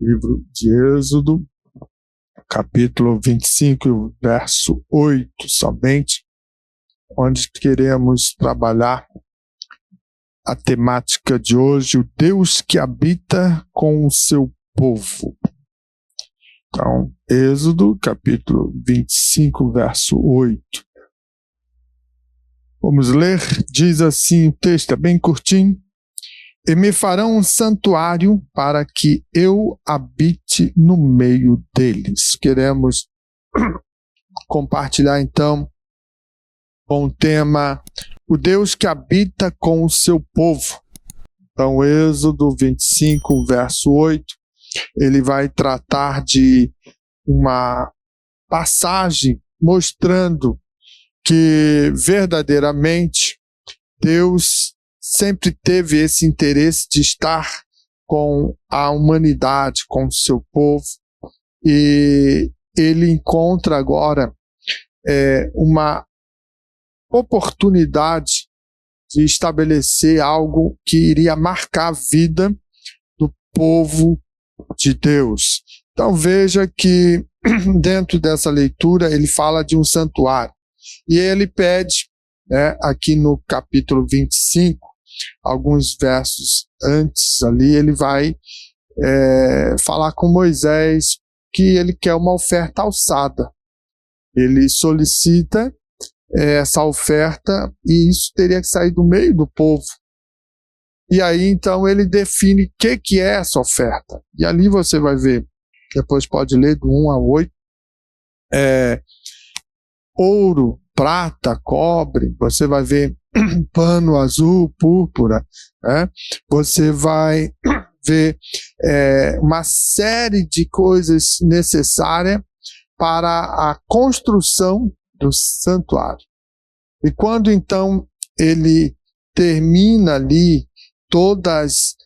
livro de Êxodo, capítulo 25, verso 8 somente, onde queremos trabalhar a temática de hoje, o Deus que habita com o seu povo. Então, Êxodo, capítulo 25, verso 8. Vamos ler, diz assim o texto, é bem curtinho. E me farão um santuário para que eu habite no meio deles. Queremos compartilhar então com o tema o Deus que habita com o seu povo. Então, Êxodo 25, verso 8, ele vai tratar de uma passagem mostrando que verdadeiramente Deus sempre teve esse interesse de estar com a humanidade, com o seu povo, e ele encontra agora uma oportunidade de estabelecer algo que iria marcar a vida do povo de Deus. Então veja que dentro dessa leitura ele fala de um santuário, e ele pede, aqui no capítulo 25, alguns versos antes ali, ele vai falar com Moisés que ele quer uma oferta alçada. Ele solicita essa oferta e isso teria que sair do meio do povo. E aí então ele define o que é essa oferta. E ali você vai ver, depois pode ler do 1 a 8, ouro, prata, cobre, você vai ver pano azul, púrpura, você vai ver uma série de coisas necessárias para a construção do santuário. E quando então ele termina ali todas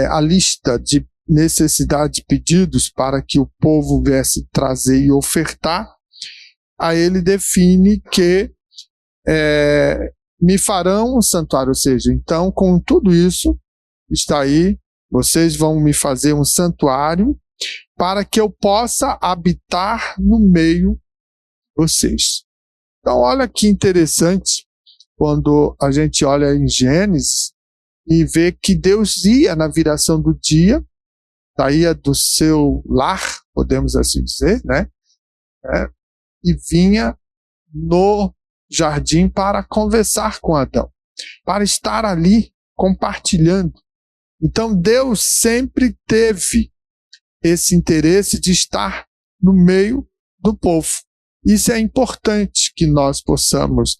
a lista de necessidades de pedidos para que o povo viesse trazer e ofertar, aí ele define que me farão um santuário, ou seja, então com tudo isso, está aí, vocês vão me fazer um santuário para que eu possa habitar no meio de vocês. Então olha que interessante, quando a gente olha em Gênesis e vê que Deus ia na viração do dia, saía do seu lar, podemos assim dizer, e vinha no jardim para conversar com Adão, para estar ali compartilhando. Então Deus sempre teve esse interesse de estar no meio do povo. Isso é importante que nós possamos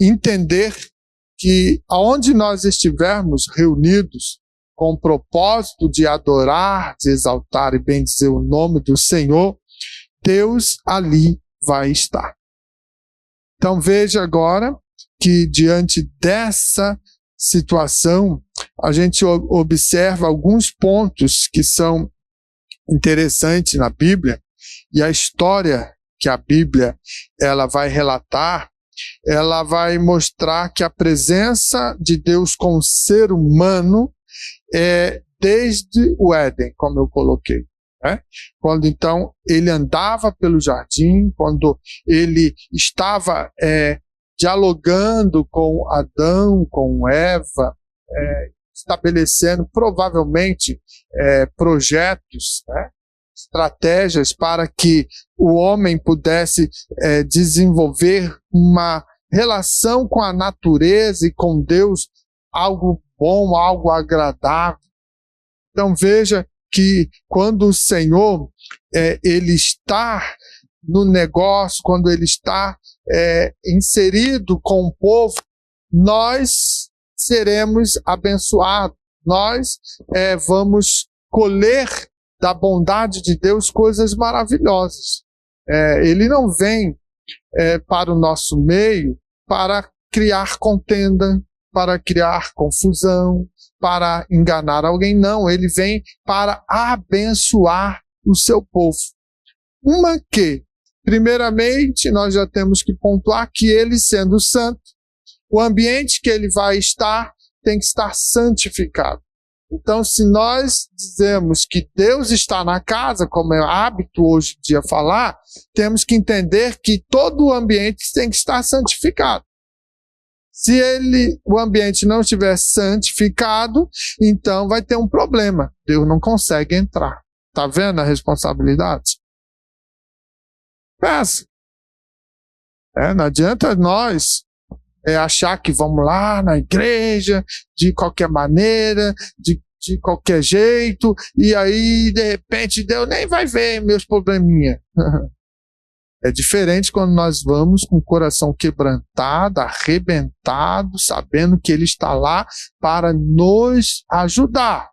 entender que aonde nós estivermos reunidos com o propósito de adorar, de exaltar e bendizer o nome do Senhor, Deus ali vai estar. Então veja agora que diante dessa situação, a gente observa alguns pontos que são interessantes na Bíblia, e a história que a Bíblia ela vai relatar, ela vai mostrar que a presença de Deus com o ser humano é desde o Éden, como eu coloquei. Quando então ele andava pelo jardim, quando ele estava dialogando com Adão, com Eva, estabelecendo provavelmente projetos, estratégias para que o homem pudesse desenvolver uma relação com a natureza e com Deus, algo bom, algo agradável. Então veja que quando o Senhor ele está no negócio, quando ele está inserido com o povo, nós seremos abençoados, nós vamos colher da bondade de Deus coisas maravilhosas. Ele não vem para o nosso meio para criar contenda, para criar confusão, para enganar alguém, não. Ele vem para abençoar o seu povo. Uma que, primeiramente, nós já temos que pontuar que ele, sendo santo, o ambiente que ele vai estar tem que estar santificado. Então, se nós dizemos que Deus está na casa, como é hábito hoje em dia falar, temos que entender que todo o ambiente tem que estar santificado. Se o ambiente não estiver santificado, então vai ter um problema. Deus não consegue entrar. Está vendo a responsabilidade? Pensa. Não adianta nós achar que vamos lá na igreja de qualquer maneira, de qualquer jeito, e aí, de repente, Deus nem vai ver meus probleminha. É diferente quando nós vamos com o coração quebrantado, arrebentado, sabendo que Ele está lá para nos ajudar.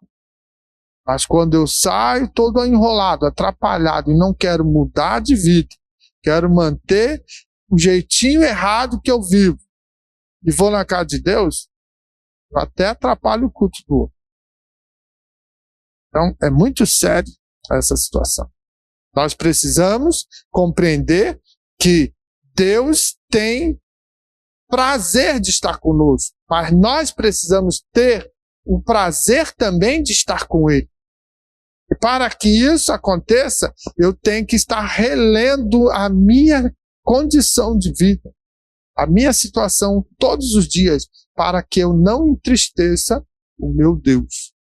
Mas quando eu saio todo enrolado, atrapalhado, e não quero mudar de vida, quero manter o jeitinho errado que eu vivo, e vou na casa de Deus, eu até atrapalho o culto do outro. Então, é muito sério essa situação. Nós precisamos compreender que Deus tem prazer de estar conosco, mas nós precisamos ter o prazer também de estar com Ele. E para que isso aconteça, eu tenho que estar relendo a minha condição de vida, a minha situação todos os dias, para que eu não entristeça o meu Deus.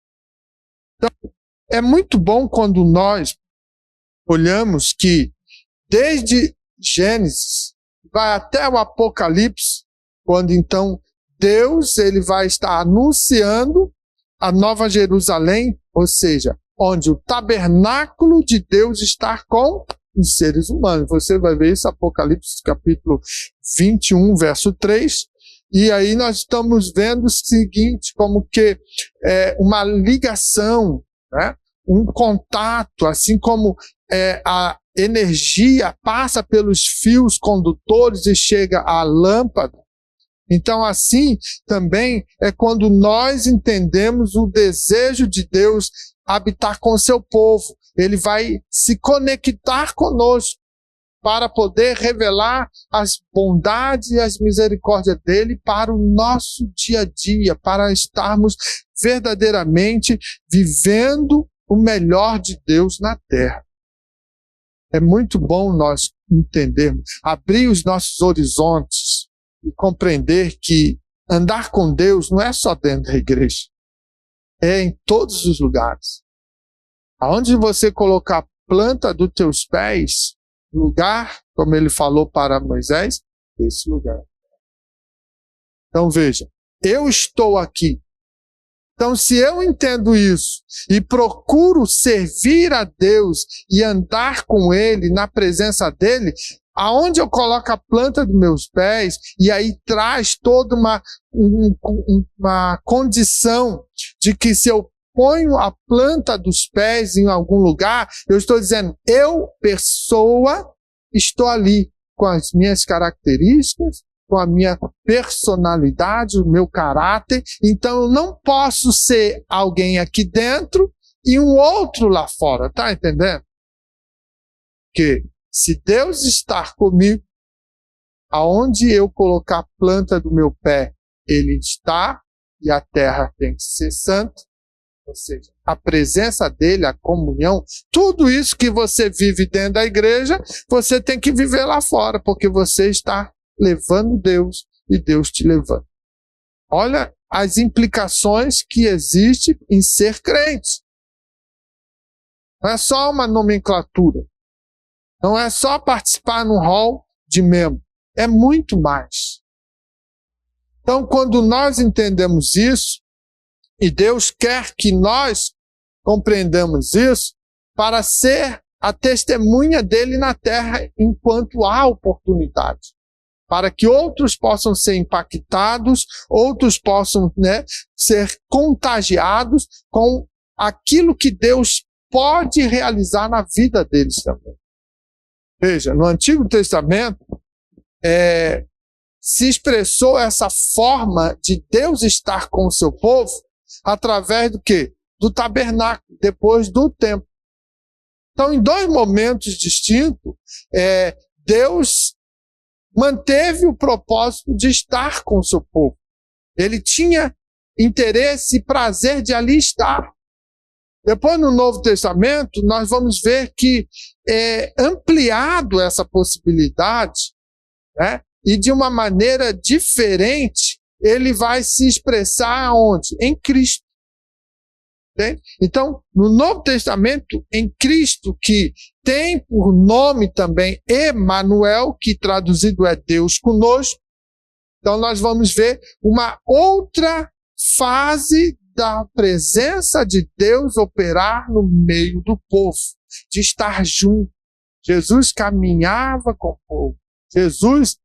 Então, é muito bom quando nós olhamos que desde Gênesis vai até o Apocalipse, quando então Deus ele vai estar anunciando a Nova Jerusalém, ou seja, onde o tabernáculo de Deus está com os seres humanos. Você vai ver isso, Apocalipse capítulo 21, verso 3. E aí nós estamos vendo o seguinte, como que uma ligação, né? Um contato, assim como a energia passa pelos fios condutores e chega à lâmpada. Então, assim também é quando nós entendemos o desejo de Deus habitar com o seu povo. Ele vai se conectar conosco para poder revelar as bondades e as misericórdias dele para o nosso dia a dia, para estarmos verdadeiramente vivendo o melhor de Deus na terra. É muito bom nós entendermos, abrir os nossos horizontes e compreender que andar com Deus não é só dentro da igreja, é em todos os lugares. Aonde você colocar a planta dos teus pés, lugar, como ele falou para Moisés, esse lugar. Então veja, eu estou aqui. Então, se eu entendo isso e procuro servir a Deus e andar com Ele, na presença dEle, aonde eu coloco a planta dos meus pés, e aí traz toda uma condição de que se eu ponho a planta dos pés em algum lugar, eu estou dizendo, eu, pessoa, estou ali com as minhas características, com a minha personalidade, o meu caráter, então eu não posso ser alguém aqui dentro e um outro lá fora, tá entendendo? Porque se Deus está comigo, aonde eu colocar a planta do meu pé, Ele está, e a terra tem que ser santa, ou seja, a presença dele, a comunhão, tudo isso que você vive dentro da igreja, você tem que viver lá fora, porque você está levando Deus e Deus te levando. Olha as implicações que existem em ser crente. Não é só uma nomenclatura. Não é só participar num hall de membro. É muito mais. Então, quando nós entendemos isso, e Deus quer que nós compreendamos isso, para ser a testemunha dele na terra enquanto há oportunidade. Para que outros possam ser impactados, outros possam, ser contagiados com aquilo que Deus pode realizar na vida deles também. Veja, no Antigo Testamento, se expressou essa forma de Deus estar com o seu povo através do quê? Do tabernáculo, depois do templo. Então, em dois momentos distintos, Deus manteve o propósito de estar com o seu povo. Ele tinha interesse e prazer de ali estar. Depois, no Novo Testamento, nós vamos ver que é ampliado essa possibilidade, né? E de uma maneira diferente, ele vai se expressar onde? Em Cristo. Entende? Então, no Novo Testamento, em Cristo, que tem por nome também Emanuel, que traduzido é Deus conosco, então nós vamos ver uma outra fase da presença de Deus operar no meio do povo, de estar junto. Jesus caminhava com o povo, Jesus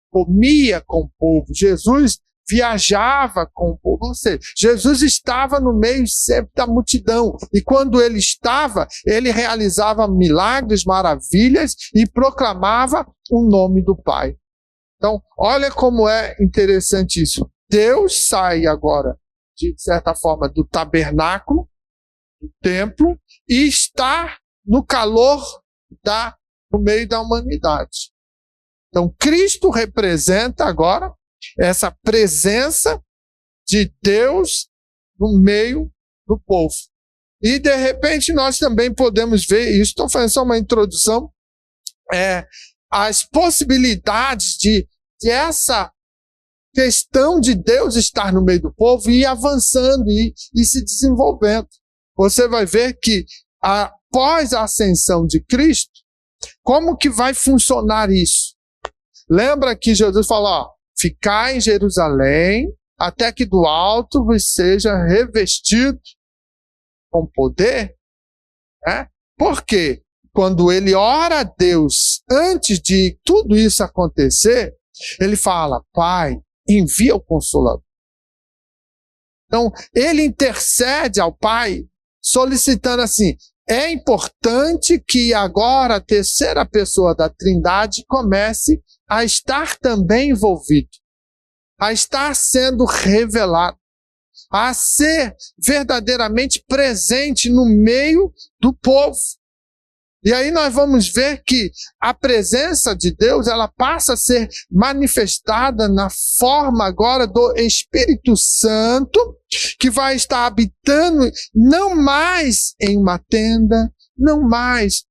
comia com o povo, Jesus viajava com o povo, ou seja, Jesus estava no meio sempre da multidão, e quando ele estava, ele realizava milagres, maravilhas, e proclamava o nome do Pai. Então, olha como é interessante isso. Deus sai agora, de certa forma, do tabernáculo, do templo, e está no calor no meio da humanidade. Então, Cristo representa agora essa presença de Deus no meio do povo. E, de repente, nós também podemos ver, e estou fazendo só uma introdução, as possibilidades de essa questão de Deus estar no meio do povo e ir avançando e se desenvolvendo. Você vai ver que após a ascensão de Cristo, como que vai funcionar isso? Lembra que Jesus falou, ficai em Jerusalém até que do alto vos seja revestido com poder? Por quê? Quando ele ora a Deus antes de tudo isso acontecer, ele fala, Pai, envia o Consolador. Então, ele intercede ao Pai, solicitando assim, é importante que agora a terceira pessoa da Trindade comece a estar também envolvido, a estar sendo revelado, a ser verdadeiramente presente no meio do povo. E aí nós vamos ver que a presença de Deus, ela passa a ser manifestada na forma agora do Espírito Santo, que vai estar habitando não mais em uma tenda, não mais,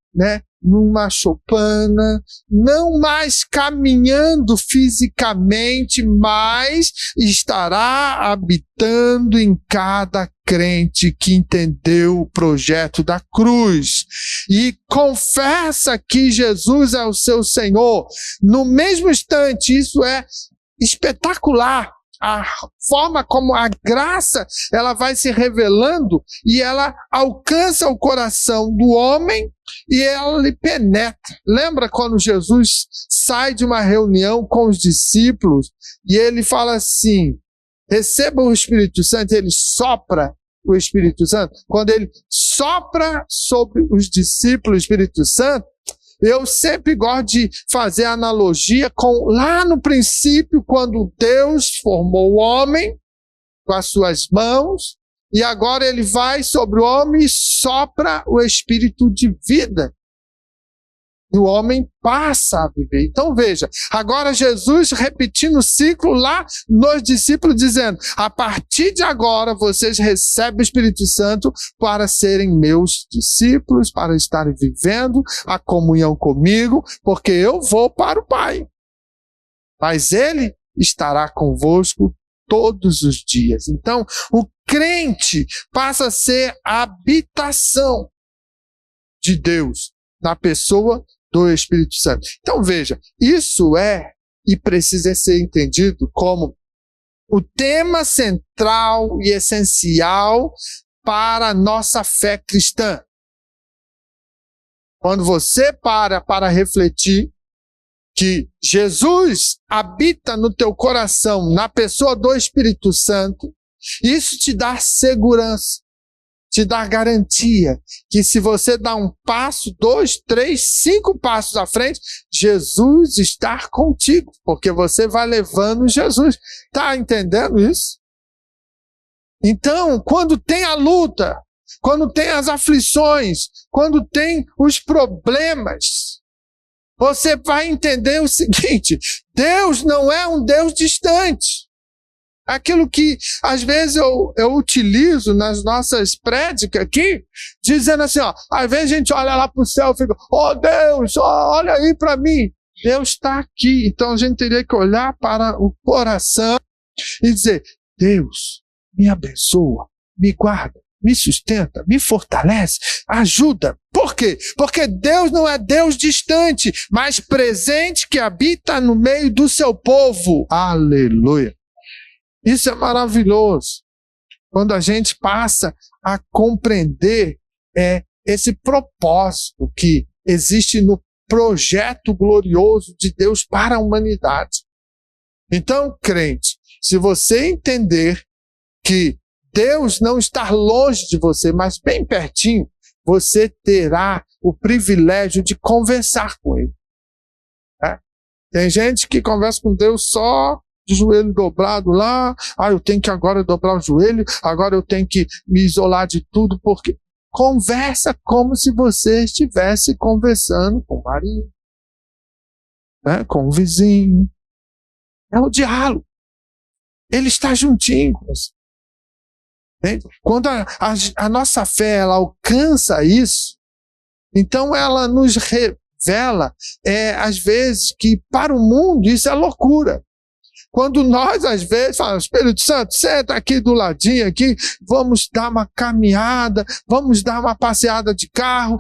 numa choupana, não mais caminhando fisicamente, mas estará habitando em cada crente que entendeu o projeto da cruz e confessa que Jesus é o seu Senhor. No mesmo instante, isso é espetacular. A forma como a graça ela vai se revelando e ela alcança o coração do homem e ela lhe penetra. Lembra quando Jesus sai de uma reunião com os discípulos e ele fala assim, receba o Espírito Santo, ele sopra o Espírito Santo. Quando ele sopra sobre os discípulos o Espírito Santo, eu sempre gosto de fazer analogia com lá no princípio, quando Deus formou o homem com as suas mãos, e agora ele vai sobre o homem e sopra o espírito de vida. E o homem passa a viver. Então veja, agora Jesus repetindo o ciclo lá nos discípulos, dizendo, a partir de agora vocês recebem o Espírito Santo para serem meus discípulos, para estarem vivendo a comunhão comigo, porque eu vou para o Pai. Mas Ele estará convosco todos os dias. Então, o crente passa a ser a habitação de Deus na pessoa do Espírito Santo. Então veja, isso é e precisa ser entendido como o tema central e essencial para a nossa fé cristã. Quando você para refletir que Jesus habita no teu coração, na pessoa do Espírito Santo, isso te dá segurança, te dá garantia que se você dá um passo, 2, 3, 5 passos à frente, Jesus está contigo, porque você vai levando Jesus. Está entendendo isso? Então, quando tem a luta, quando tem as aflições, quando tem os problemas, você vai entender o seguinte, Deus não é um Deus distante. Aquilo que, às vezes, eu utilizo nas nossas prédicas aqui, dizendo assim, ó, às vezes a gente olha lá para o céu e fica, oh Deus, olha aí para mim. Deus está aqui. Então a gente teria que olhar para o coração e dizer, Deus, me abençoa, me guarda, me sustenta, me fortalece, ajuda. Por quê? Porque Deus não é Deus distante, mas presente que habita no meio do seu povo. Aleluia. Isso é maravilhoso. Quando a gente passa a compreender esse propósito que existe no projeto glorioso de Deus para a humanidade. Então, crente, se você entender que Deus não está longe de você, mas bem pertinho, você terá o privilégio de conversar com Ele. Tem gente que conversa com Deus só de joelho dobrado lá, eu tenho que agora dobrar o joelho, agora eu tenho que me isolar de tudo, porque conversa como se você estivesse conversando com o marido, com o vizinho. É o diálogo. Ele está juntinho com você. Entende? Quando a nossa fé ela alcança isso, então ela nos revela, às vezes, que para o mundo isso é loucura. Quando nós, às vezes, falamos, Espírito Santo, senta aqui do ladinho, aqui, vamos dar uma caminhada, vamos dar uma passeada de carro,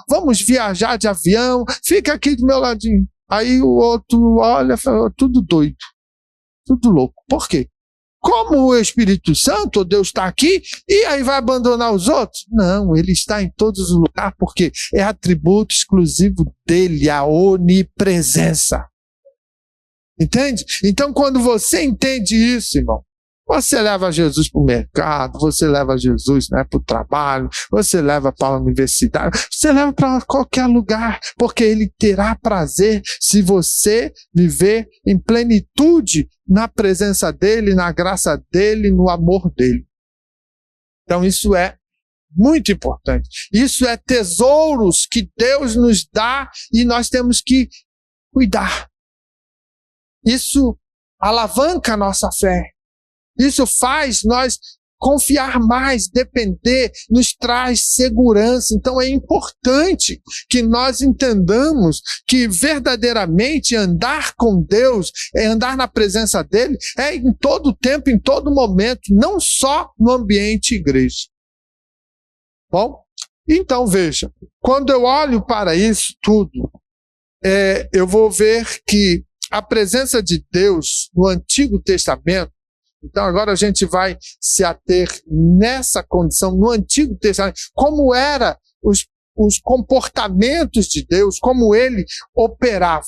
vamos viajar de avião, fica aqui do meu ladinho. Aí o outro olha e fala, tudo doido, tudo louco. Por quê? Como o Espírito Santo, Deus está aqui, e aí vai abandonar os outros? Não, Ele está em todos os lugares, porque é atributo exclusivo dEle, a onipresença. Entende? Então, quando você entende isso, irmão, você leva Jesus para o mercado, você leva Jesus para o trabalho, você leva para a universidade, você leva para qualquer lugar, porque Ele terá prazer se você viver em plenitude na presença dEle, na graça dEle, no amor dEle. Então, isso é muito importante. Isso é tesouros que Deus nos dá e nós temos que cuidar. Isso alavanca a nossa fé. Isso faz nós confiar mais, depender, nos traz segurança. Então é importante que nós entendamos que verdadeiramente andar com Deus, andar na presença dEle, é em todo tempo, em todo momento, não só no ambiente igreja. Bom, então veja, quando eu olho para isso tudo, eu vou ver que a presença de Deus no Antigo Testamento, então agora a gente vai se ater nessa condição no Antigo Testamento, como eram os comportamentos de Deus, como Ele operava.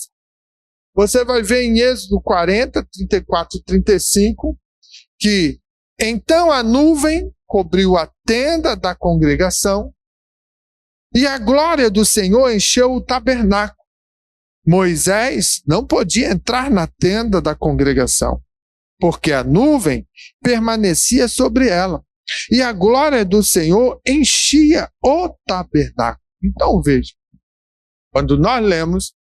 Você vai ver em Êxodo 40, 34 e 35, que então a nuvem cobriu a tenda da congregação e a glória do Senhor encheu o tabernáculo. Moisés não podia entrar na tenda da congregação, porque a nuvem permanecia sobre ela, e a glória do Senhor enchia o tabernáculo. Então veja, quando nós lemos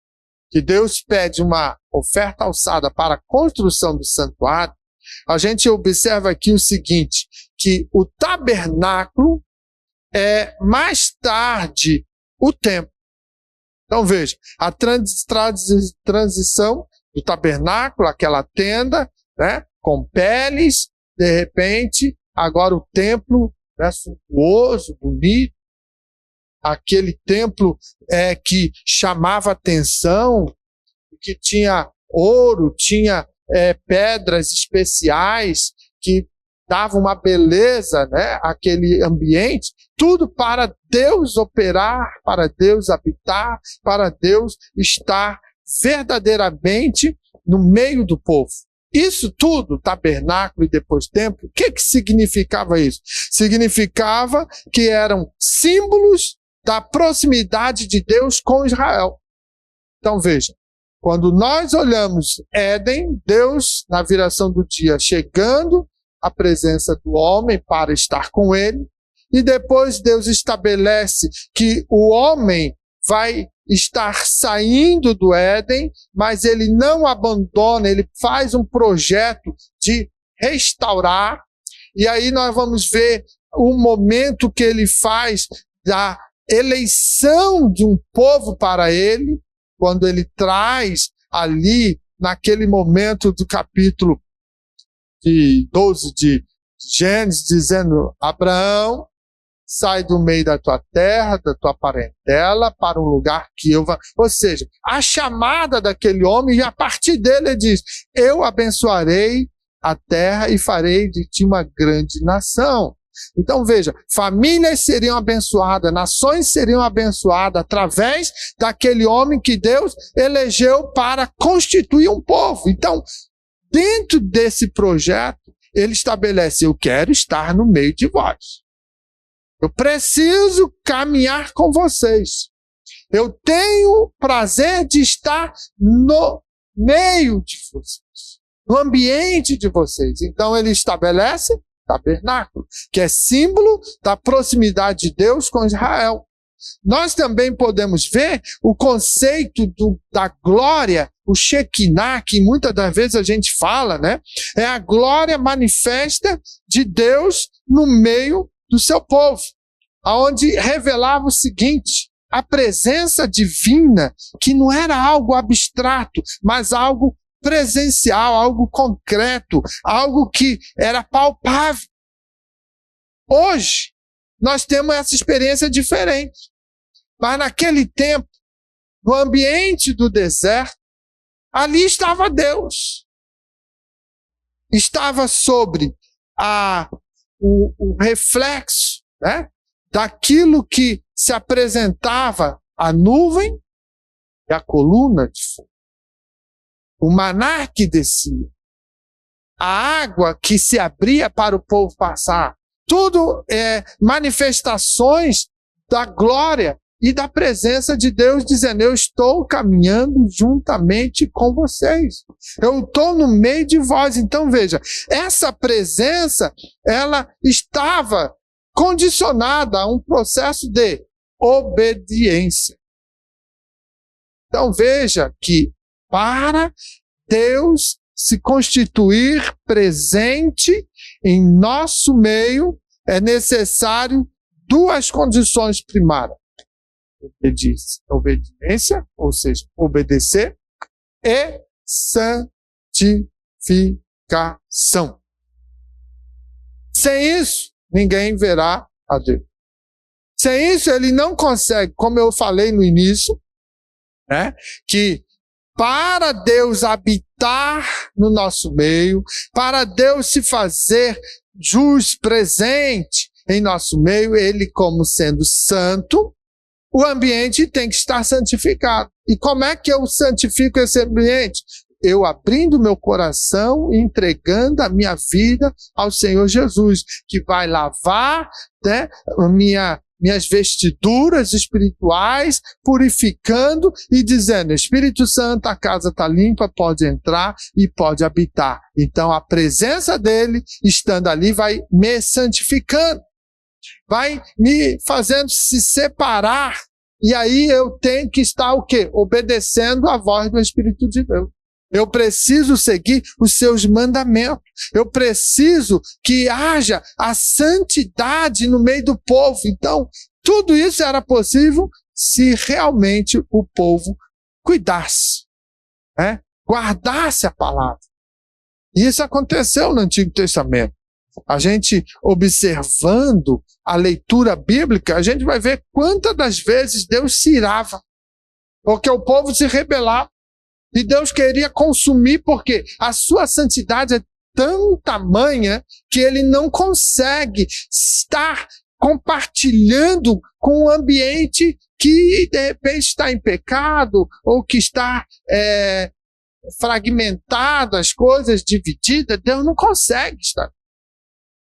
que Deus pede uma oferta alçada para a construção do santuário, a gente observa aqui o seguinte, que o tabernáculo é mais tarde o templo. Então veja, a transição do tabernáculo, aquela tenda, com peles, de repente, agora o templo, suntuoso, bonito, aquele templo que chamava atenção, que tinha ouro, tinha pedras especiais, que davam uma beleza, àquele ambiente, tudo para Deus operar, para Deus habitar, para Deus estar verdadeiramente no meio do povo. Isso tudo, tabernáculo e depois templo, o que significava isso? Significava que eram símbolos da proximidade de Deus com Israel. Então veja, quando nós olhamos Éden, Deus, na viração do dia, chegando à presença do homem para estar com ele, e depois Deus estabelece que o homem vai estar saindo do Éden, mas ele não abandona, ele faz um projeto de restaurar. E aí nós vamos ver o momento que ele faz da eleição de um povo para ele, quando ele traz ali, naquele momento do capítulo 12 de Gênesis, dizendo: Abraão, sai do meio da tua terra, da tua parentela, para um lugar que eu vou. Ou seja, a chamada daquele homem, e a partir dele ele diz: eu abençoarei a terra e farei de ti uma grande nação. Então veja, famílias seriam abençoadas, nações seriam abençoadas através daquele homem que Deus elegeu para constituir um povo. Então, dentro desse projeto, ele estabelece: eu quero estar no meio de vós. Eu preciso caminhar com vocês. Eu tenho prazer de estar no meio de vocês, no ambiente de vocês. Então ele estabelece tabernáculo, que é símbolo da proximidade de Deus com Israel. Nós também podemos ver o conceito da glória, o Shekinah, que muitas das vezes a gente fala, né? É a glória manifesta de Deus no meio do seu povo, aonde revelava o seguinte: a presença divina, que não era algo abstrato, mas algo presencial, algo concreto, algo que era palpável. Hoje, nós temos essa experiência diferente. Mas naquele tempo, no ambiente do deserto, ali estava Deus. Estava sobre o reflexo, né, daquilo que se apresentava a nuvem e a coluna de fogo. O maná que descia, a água que se abria para o povo passar, tudo manifestações da glória e da presença de Deus, dizendo: eu estou caminhando juntamente com vocês, eu estou no meio de vós. Então veja, essa presença, ela estava condicionada a um processo de obediência. Então veja que para Deus se constituir presente em nosso meio, é necessário duas condições primárias: obediência, ou seja, obedecer, e santificação. Sem isso, ninguém verá a Deus. Sem isso, ele não consegue, como eu falei no início, né, que para Deus habitar no nosso meio, para Deus se fazer jus presente em nosso meio, ele, como sendo santo, o ambiente tem que estar santificado. E como é que eu santifico esse ambiente? Eu abrindo meu coração e entregando a minha vida ao Senhor Jesus, que vai lavar, né, minhas vestiduras espirituais, purificando e dizendo: Espírito Santo, a casa está limpa, pode entrar e pode habitar. Então a presença dele, estando ali, vai me santificando, vai me fazendo se separar. E aí eu tenho que estar o quê? Obedecendo a voz do Espírito de Deus. Eu preciso seguir os seus mandamentos. Eu preciso que haja a santidade no meio do povo. Então, tudo isso era possível se realmente o povo cuidasse, né? Guardasse a palavra. E isso aconteceu no Antigo Testamento. A gente observando a leitura bíblica, a gente vai ver quantas das vezes Deus se irava, porque o povo se rebelava. E Deus queria consumir, porque a sua santidade é tão tamanha que ele não consegue estar compartilhando com um ambiente que de repente está em pecado ou que está fragmentado, as coisas divididas. Deus não consegue estar.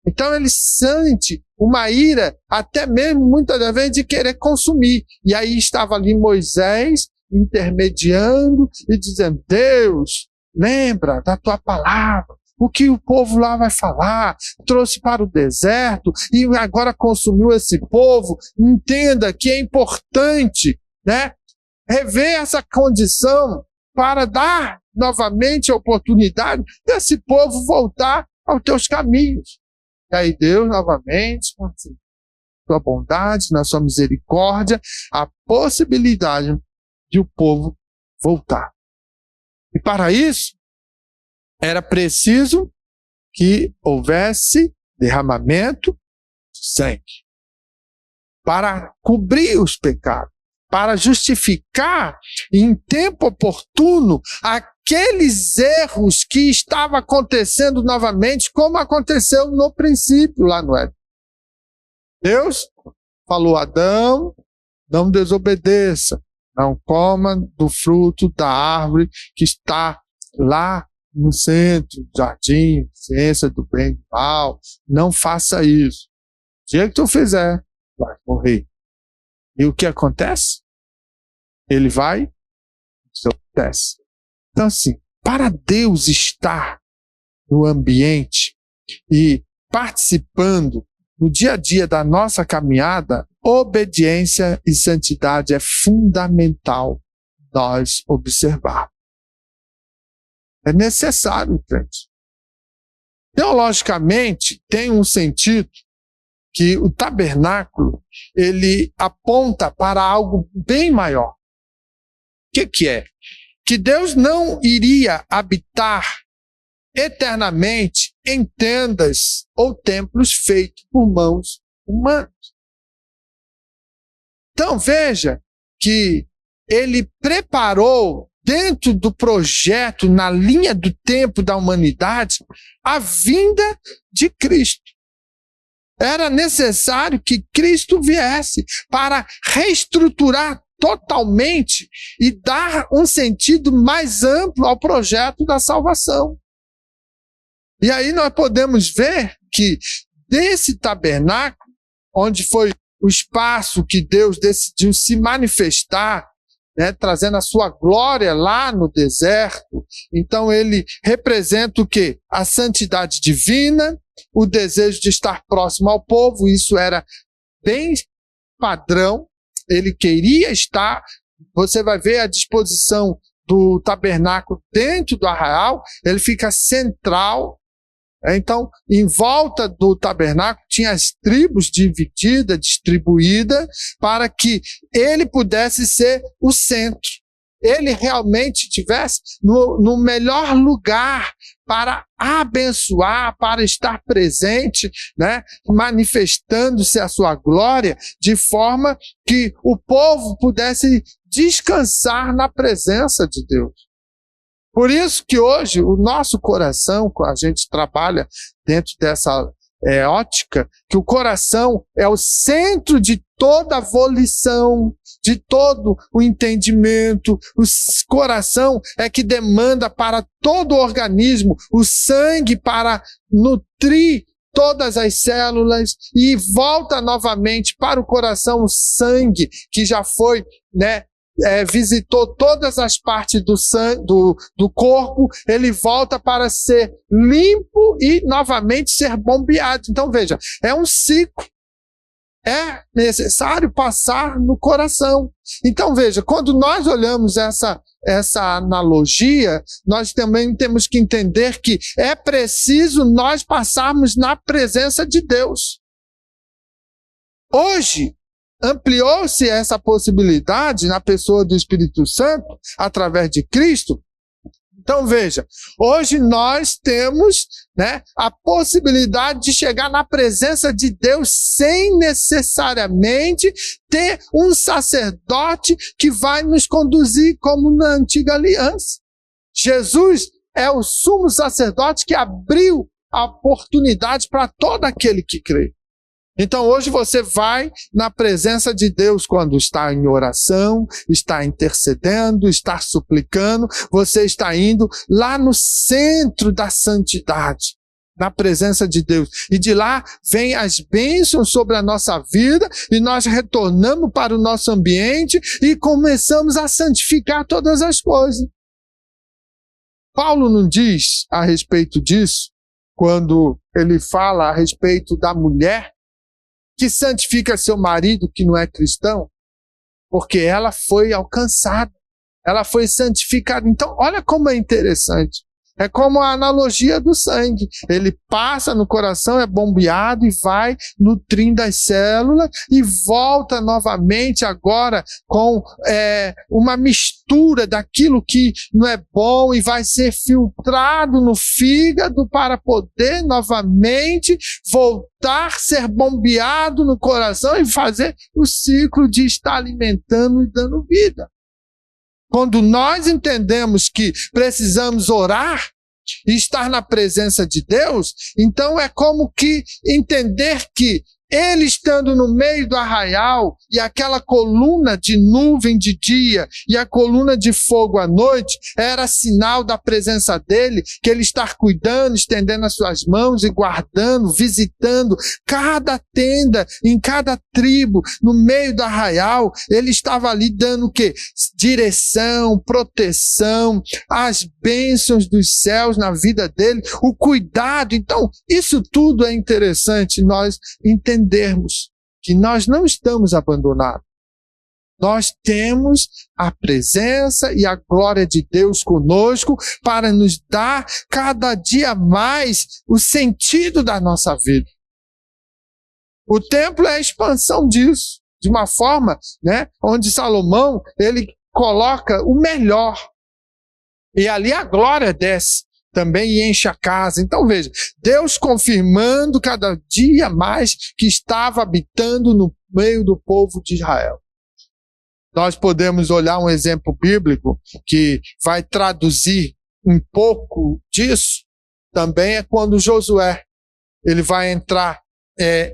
Então ele sente uma ira, até mesmo muitas das vezes, de querer consumir. E aí estava ali Moisés intermediando e dizendo: Deus, lembra da tua palavra, o que o povo lá vai falar, trouxe para o deserto e agora consumiu esse povo. Entenda que é importante, né, rever essa condição para dar novamente a oportunidade desse povo voltar aos teus caminhos. E aí Deus, novamente, com a sua bondade, na sua misericórdia, a possibilidade de o povo voltar. E para isso, era preciso que houvesse derramamento de sangue para cobrir os pecados, para justificar em tempo oportuno aqueles erros que estavam acontecendo novamente, como aconteceu no princípio lá no Éden. Deus falou a Adão, não desobedeça, não coma do fruto da árvore que está lá no centro do jardim, ciência do bem e do mal, não faça isso. O dia que tu fizer, vai morrer. E o que acontece? Ele vai, desobedece. Então assim, para Deus estar no ambiente e participando no dia a dia da nossa caminhada, obediência e santidade é fundamental nós observar. É necessário, gente. Teologicamente, tem um sentido que o tabernáculo, ele aponta para algo bem maior. O que é? Que Deus não iria habitar eternamente em tendas ou templos feitos por mãos humanas. Então veja que ele preparou dentro do projeto, na linha do tempo da humanidade, a vinda de Cristo. Era necessário que Cristo viesse para reestruturar totalmente e dar um sentido mais amplo ao projeto da salvação. E aí nós podemos ver que desse tabernáculo, onde foi o espaço que Deus decidiu se manifestar, né, trazendo a sua glória lá no deserto, então ele representa o quê? A santidade divina, o desejo de estar próximo ao povo, isso era bem padrão, ele queria estar, você vai ver a disposição do tabernáculo dentro do arraial, ele fica central. Então, em volta do tabernáculo tinha as tribos divididas, distribuídas, para que ele pudesse ser o centro. Ele realmente estivesse no melhor lugar para abençoar, para estar presente, né, manifestando-se a sua glória, de forma que o povo pudesse descansar na presença de Deus. Por isso que hoje o nosso coração, a gente trabalha dentro dessa ótica, que o coração é o centro de toda a volição, de todo o entendimento. O coração é que demanda para todo o organismo o sangue para nutrir todas as células e volta novamente para o coração o sangue que já foi, né, visitou todas as partes do corpo, ele volta para ser limpo e novamente ser bombeado. Então veja, é um ciclo. É necessário passar no coração. Então veja, quando nós olhamos essa analogia, nós também temos que entender que é preciso nós passarmos na presença de Deus. Hoje, ampliou-se essa possibilidade na pessoa do Espírito Santo, através de Cristo. Então veja, hoje nós temos, né, a possibilidade de chegar na presença de Deus sem necessariamente ter um sacerdote que vai nos conduzir como na antiga aliança. Jesus é o sumo sacerdote que abriu a oportunidade para todo aquele que crê. Então hoje você vai na presença de Deus quando está em oração, está intercedendo, está suplicando, você está indo lá no centro da santidade, na presença de Deus. E de lá vem as bênçãos sobre a nossa vida e nós retornamos para o nosso ambiente e começamos a santificar todas as coisas. Paulo não diz a respeito disso, quando ele fala a respeito da mulher que santifica seu marido que não é cristão, porque ela foi alcançada, ela foi santificada. Então, olha como é interessante. É como a analogia do sangue. Ele passa no coração, é bombeado e vai nutrindo as células e volta novamente agora com uma mistura daquilo que não é bom e vai ser filtrado no fígado para poder novamente voltar, ser bombeado no coração e fazer o ciclo de estar alimentando e dando vida. Quando nós entendemos que precisamos orar e estar na presença de Deus, então é como que entender que ele estando no meio do arraial e aquela coluna de nuvem de dia e a coluna de fogo à noite era sinal da presença dele, que ele está cuidando, estendendo as suas mãos e guardando, visitando cada tenda, em cada tribo, no meio do arraial. Ele estava ali dando o quê? Direção, proteção, as bênçãos dos céus na vida dele, o cuidado. Então, isso tudo é interessante nós entendermos que nós não estamos abandonados. Nós temos a presença e a glória de Deus conosco para nos dar cada dia mais o sentido da nossa vida. O templo é a expansão disso, de uma forma, onde Salomão, ele coloca o melhor. E ali a glória desce também e enche a casa. Então veja, Deus confirmando cada dia mais que estava habitando no meio do povo de Israel. Nós podemos olhar um exemplo bíblico que vai traduzir um pouco disso. Também é quando Josué ele vai entrar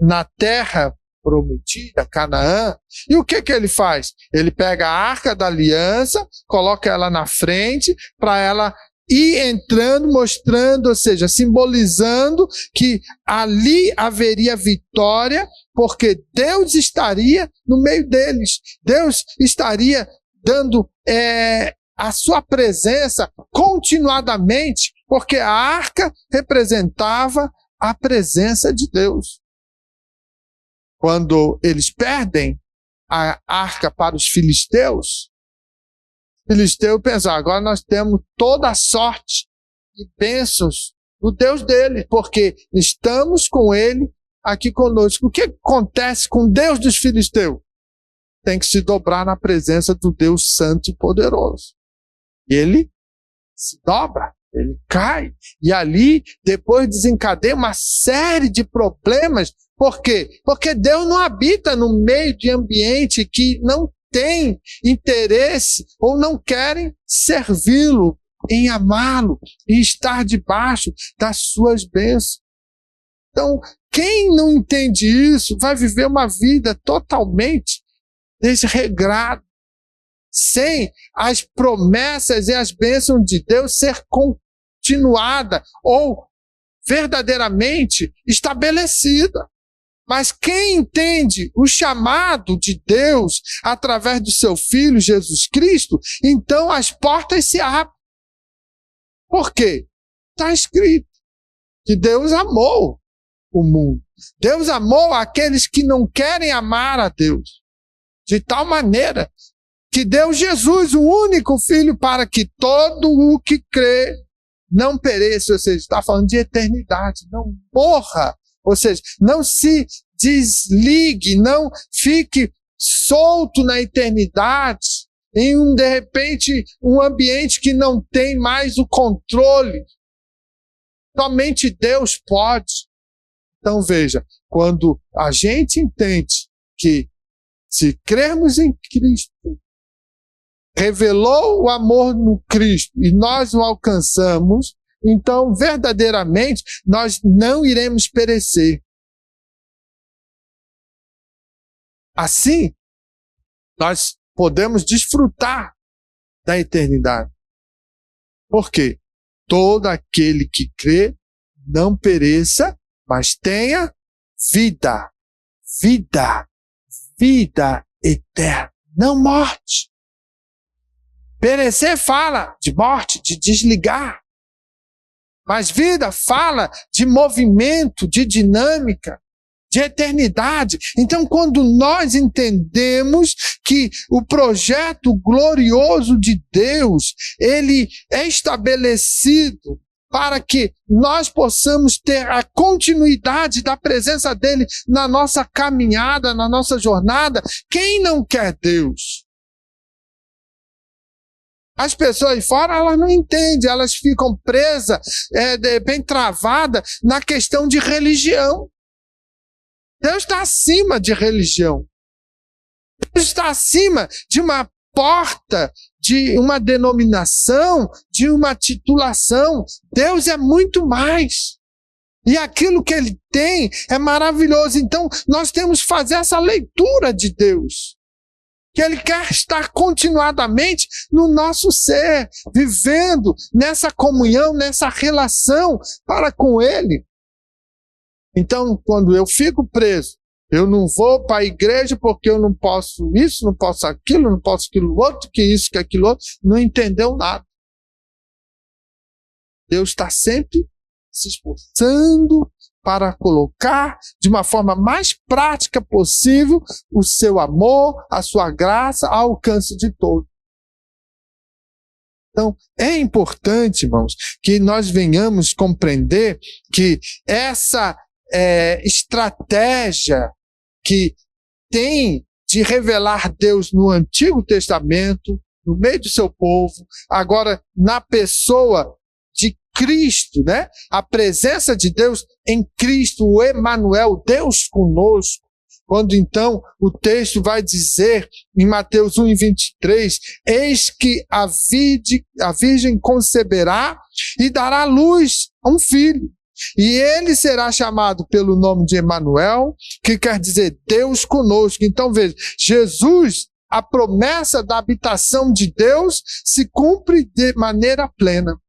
na terra prometida, Canaã. E o que ele faz? Ele pega a arca da aliança, coloca ela na frente para ela e entrando, mostrando, ou seja, simbolizando que ali haveria vitória, porque Deus estaria no meio deles. Deus estaria dando a sua presença continuadamente, porque a arca representava a presença de Deus. Quando eles perdem a arca para os filisteus, pensam, agora nós temos toda a sorte e bênçãos do Deus dele, porque estamos com ele aqui conosco. O que acontece com o Deus dos filisteus? Tem que se dobrar na presença do Deus santo e poderoso. Ele se dobra, ele cai, e ali depois desencadeia uma série de problemas. Por quê? Porque Deus não habita no meio de ambiente que não tem interesse ou não querem servi-lo, em amá-lo e estar debaixo das suas bênçãos. Então, quem não entende isso vai viver uma vida totalmente desregrada, sem as promessas e as bênçãos de Deus ser continuada ou verdadeiramente estabelecida. Mas quem entende o chamado de Deus através do seu Filho Jesus Cristo, então as portas se abrem. Por quê? Está escrito que Deus amou o mundo. Deus amou aqueles que não querem amar a Deus. De tal maneira que deu Jesus, o único Filho, para que todo o que crê não pereça. Ou seja, está falando de eternidade, não morra. Ou seja, não se desligue, não fique solto na eternidade, em de repente, um ambiente que não tem mais o controle. Somente Deus pode. Então veja, quando a gente entende que se crermos em Cristo, revelou o amor no Cristo e nós o alcançamos, então, verdadeiramente, nós não iremos perecer. Assim, nós podemos desfrutar da eternidade. Por quê? Todo aquele que crê não pereça, mas tenha vida. Vida. Vida eterna. Não morte. Perecer fala de morte, de desligar. Mas vida fala de movimento, de dinâmica, de eternidade. Então, quando nós entendemos que o projeto glorioso de Deus, ele é estabelecido para que nós possamos ter a continuidade da presença dele na nossa caminhada, na nossa jornada. Quem não quer Deus? As pessoas aí fora, elas não entendem, elas ficam presas, bem travadas na questão de religião. Deus está acima de religião. Deus está acima de uma porta, de uma denominação, de uma titulação. Deus é muito mais. E aquilo que ele tem é maravilhoso. Então, nós temos que fazer essa leitura de Deus. Que ele quer estar continuadamente no nosso ser, vivendo nessa comunhão, nessa relação para com ele. Então, quando eu fico preso, eu não vou para a igreja porque eu não posso isso, não posso aquilo, não posso aquilo outro, que isso, que aquilo outro, não entendeu nada. Deus está sempre se esforçando para colocar de uma forma mais prática possível o seu amor, a sua graça ao alcance de todos. Então, é importante, irmãos, que nós venhamos compreender que essa estratégia que tem de revelar Deus no Antigo Testamento, no meio do seu povo, agora na pessoa de Cristo, né? A presença de Deus em Cristo, o Emanuel, Deus conosco. Quando então o texto vai dizer em Mateus 1:23, eis que a virgem conceberá e dará luz a um filho. E ele será chamado pelo nome de Emanuel, que quer dizer Deus conosco. Então veja, Jesus, a promessa da habitação de Deus se cumpre de maneira plena.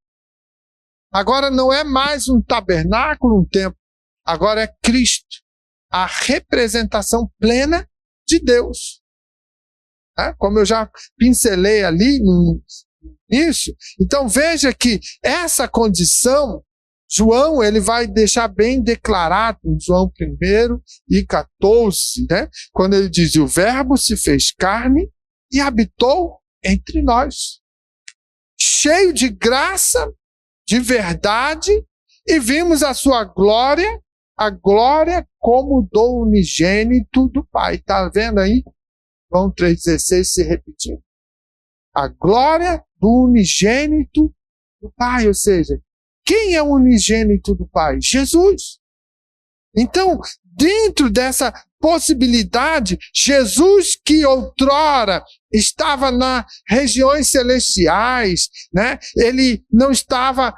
Agora não é mais um tabernáculo, um templo. Agora é Cristo, a representação plena de Deus. Como eu já pincelei ali no início. Então veja que essa condição, João ele vai deixar bem declarado em João 1:14, né? Quando ele diz, o verbo se fez carne e habitou entre nós, cheio de graça, de verdade, e vimos a sua glória, a glória como do unigênito do Pai. Está vendo aí? João 3,16 se repetindo. A glória do unigênito do Pai, ou seja, quem é o unigênito do Pai? Jesus. Então, dentro dessa possibilidade, Jesus que outrora estava nas regiões celestiais, né? Ele não estava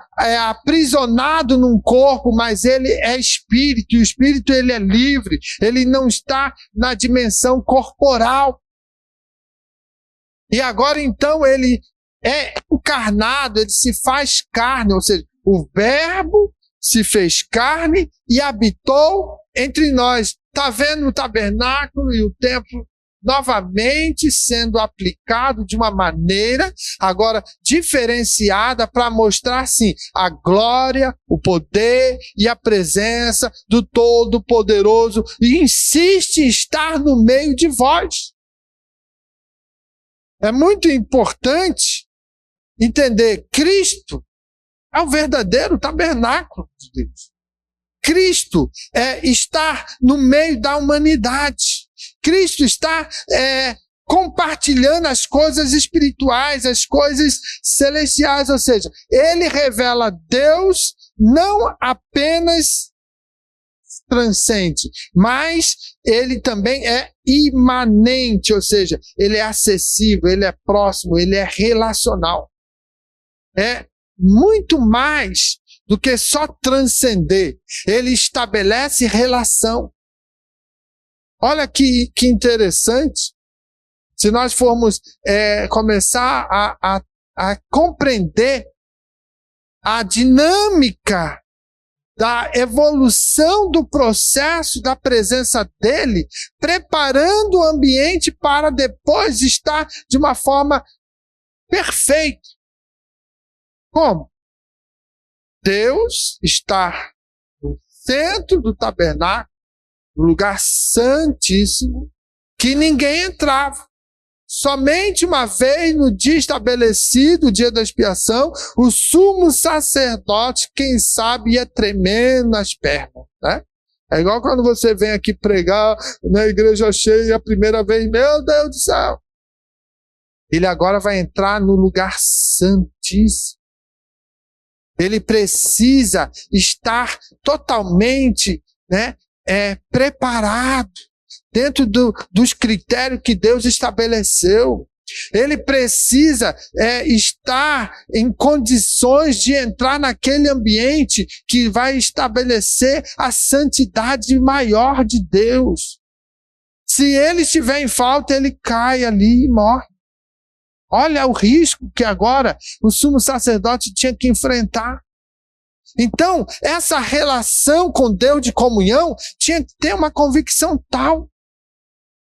aprisionado num corpo, mas ele é espírito, e o espírito ele é livre, ele não está na dimensão corporal. E agora então ele é encarnado, ele se faz carne, ou seja, o verbo se fez carne e habitou entre nós. Está vendo o tabernáculo e o templo novamente sendo aplicado de uma maneira agora diferenciada para mostrar, sim, a glória, o poder e a presença do Todo-Poderoso, e insiste em estar no meio de vós. É muito importante entender, Cristo é o verdadeiro tabernáculo de Deus. Cristo é estar no meio da humanidade. Cristo está compartilhando as coisas espirituais, as coisas celestiais, ou seja, ele revela Deus não apenas transcende, mas ele também é imanente, ou seja, ele é acessível, ele é próximo, ele é relacional. É muito mais do que só transcender. Ele estabelece relação. Olha que interessante. Se nós formos começar a compreender a dinâmica da evolução do processo da presença dele, preparando o ambiente para depois estar de uma forma perfeita. Como? Deus está no centro do tabernáculo, no lugar santíssimo, que ninguém entrava. Somente uma vez no dia estabelecido, o dia da expiação, o sumo sacerdote, quem sabe, ia tremendo nas pernas, né? É igual quando você vem aqui pregar na igreja cheia a primeira vez, meu Deus do céu. Ele agora vai entrar no lugar santíssimo. Ele precisa estar totalmente, né, preparado dentro dos critérios que Deus estabeleceu. Ele precisa estar em condições de entrar naquele ambiente que vai estabelecer a santidade maior de Deus. Se ele estiver em falta, ele cai ali e morre. Olha o risco que agora o sumo sacerdote tinha que enfrentar. Então, essa relação com Deus de comunhão tinha que ter uma convicção tal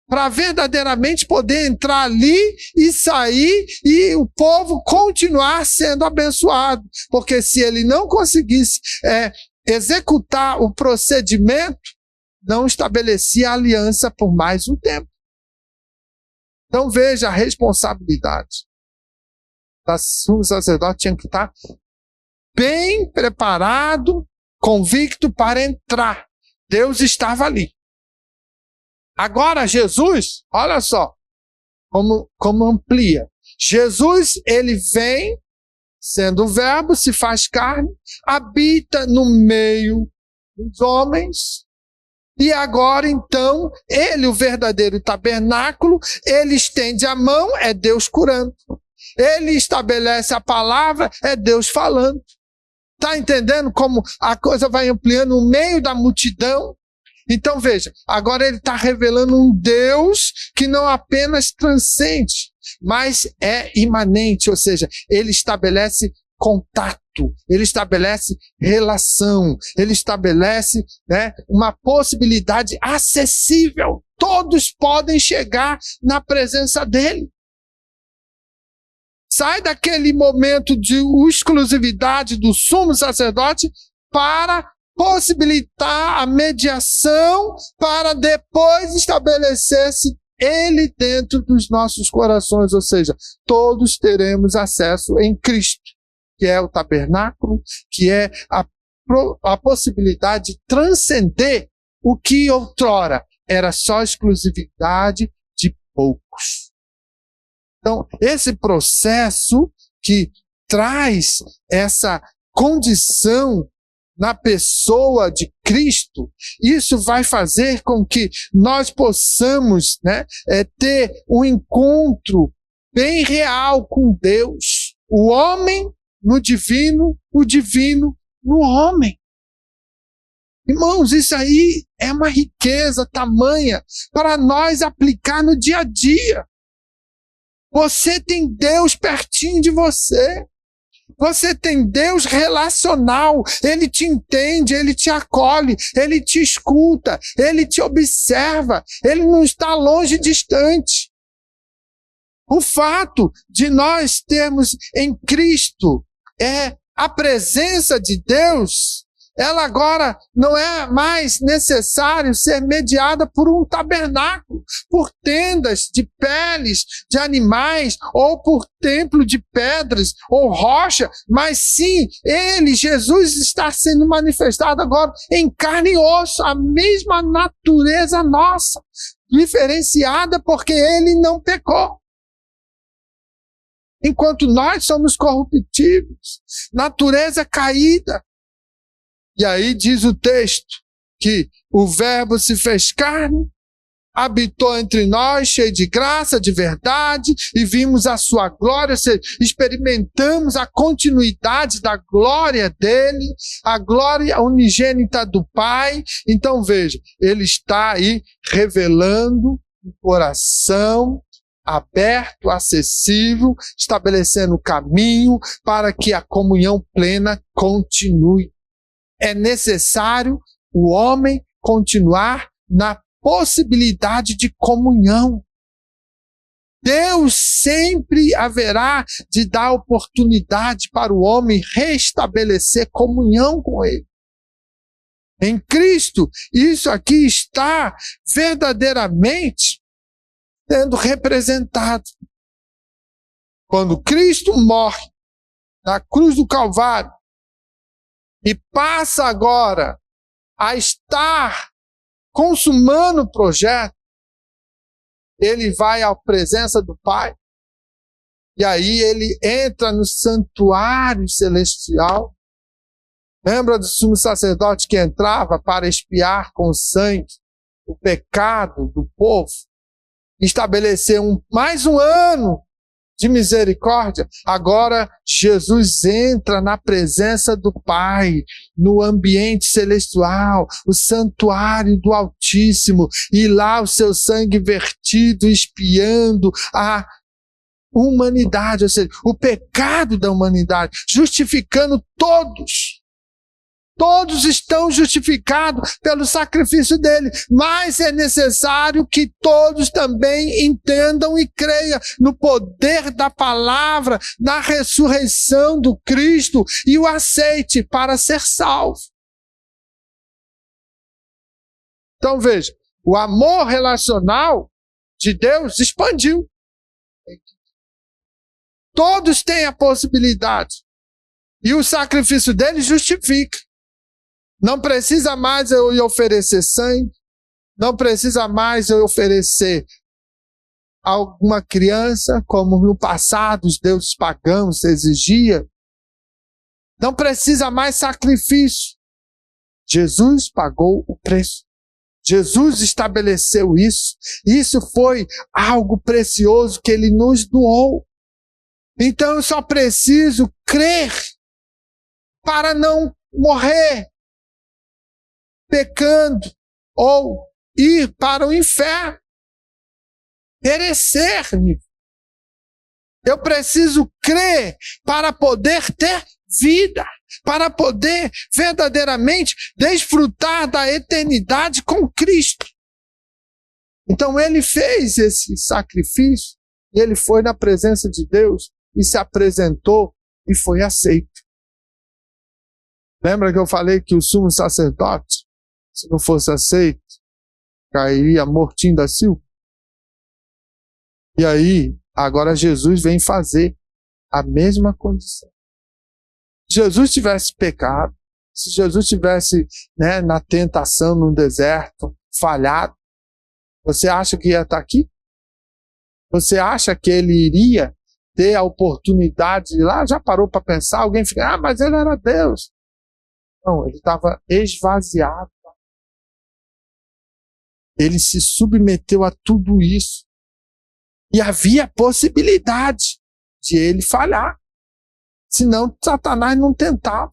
para verdadeiramente poder entrar ali e sair e o povo continuar sendo abençoado. Porque se ele não conseguisse executar o procedimento, não estabelecia aliança por mais um tempo. Então veja a responsabilidade. O sumo sacerdote tinha que estar bem preparado, convicto para entrar. Deus estava ali. Agora Jesus, olha só como amplia. Jesus, ele vem, sendo o verbo, se faz carne, habita no meio dos homens. E agora, então, ele, o verdadeiro tabernáculo, ele estende a mão, é Deus curando. Ele estabelece a palavra, é Deus falando. Está entendendo como a coisa vai ampliando no meio da multidão? Então veja, agora ele está revelando um Deus que não apenas transcende, mas é imanente, ou seja, ele estabelece contato, ele estabelece relação, ele estabelece, né, uma possibilidade acessível. Todos podem chegar na presença dele. Sai daquele momento de exclusividade do sumo sacerdote para possibilitar a mediação para depois estabelecer-se ele dentro dos nossos corações, ou seja, todos teremos acesso em Cristo, que é o tabernáculo, que é a possibilidade de transcender o que outrora era só exclusividade de poucos. Então, esse processo que traz essa condição na pessoa de Cristo, isso vai fazer com que nós possamos, né, ter um encontro bem real com Deus. O homem no divino, o divino no homem. Irmãos, isso aí é uma riqueza tamanha para nós aplicar no dia a dia. Você tem Deus pertinho de você. Você tem Deus relacional. Ele te entende, ele te acolhe, ele te escuta, ele te observa. Ele não está longe, distante. O fato de nós termos em Cristo a presença de Deus, ela agora não é mais necessário ser mediada por um tabernáculo, por tendas de peles de animais, ou por templo de pedras ou rocha, mas sim, ele, Jesus, está sendo manifestado agora em carne e osso, a mesma natureza nossa, diferenciada porque ele não pecou. Enquanto nós somos corruptíveis, natureza caída. E aí diz o texto que o verbo se fez carne, habitou entre nós, cheio de graça, de verdade, e vimos a sua glória, ou seja, experimentamos a continuidade da glória dele, a glória unigênita do Pai. Então veja, ele está aí revelando um coração aberto, acessível, estabelecendo o caminho para que a comunhão plena continue. É necessário o homem continuar na possibilidade de comunhão. Deus sempre haverá de dar oportunidade para o homem restabelecer comunhão com ele. Em Cristo, isso aqui está verdadeiramente sendo representado. Quando Cristo morre na cruz do Calvário e passa agora a estar consumando o projeto, ele vai à presença do Pai, e aí ele entra no santuário celestial. Lembra do sumo sacerdote que entrava para expiar com sangue o pecado do povo? Estabelecer mais um ano de misericórdia. Agora Jesus entra na presença do Pai, no ambiente celestial, o santuário do Altíssimo, e lá o seu sangue vertido, expiando a humanidade, ou seja, o pecado da humanidade, justificando todos. Todos estão justificados pelo sacrifício dele, mas é necessário que todos também entendam e creiam no poder da palavra, na ressurreição do Cristo, e o aceite para ser salvo. Então veja, o amor relacional de Deus expandiu. Todos têm a possibilidade, e o sacrifício dele justifica. Não precisa mais eu ir oferecer sangue, não precisa mais eu oferecer alguma criança, como no passado os deuses pagãos exigiam. Não precisa mais sacrifício. Jesus pagou o preço. Jesus estabeleceu isso. Isso foi algo precioso que ele nos doou. Então eu só preciso crer para não morrer pecando ou ir para o inferno, perecer-me. Eu preciso crer para poder ter vida, para poder verdadeiramente desfrutar da eternidade com Cristo. Então ele fez esse sacrifício, e ele foi na presença de Deus e se apresentou e foi aceito. Lembra que eu falei que o sumo sacerdote, se não fosse aceito, cairia mortinho da silva? E aí, agora Jesus vem fazer a mesma condição. Se Jesus tivesse pecado, se Jesus tivesse, na tentação, no deserto, falhado, você acha que ia estar aqui? Você acha que ele iria ter a oportunidade de ir lá? Já parou para pensar? Alguém fica, mas ele era Deus. Não, ele estava esvaziado. Ele se submeteu a tudo isso. E havia possibilidade de ele falhar. Senão Satanás não tentava.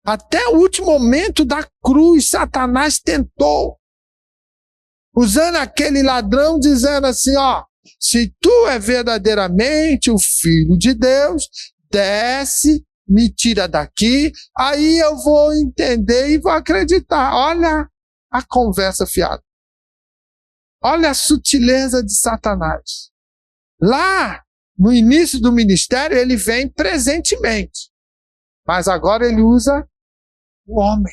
Até o último momento da cruz, Satanás tentou. Usando aquele ladrão, dizendo assim, se tu é verdadeiramente o Filho de Deus, desce, me tira daqui, aí eu vou entender e vou acreditar. Olha a conversa fiada. Olha a sutileza de Satanás. Lá, no início do ministério, ele vem presentemente. Mas agora ele usa o homem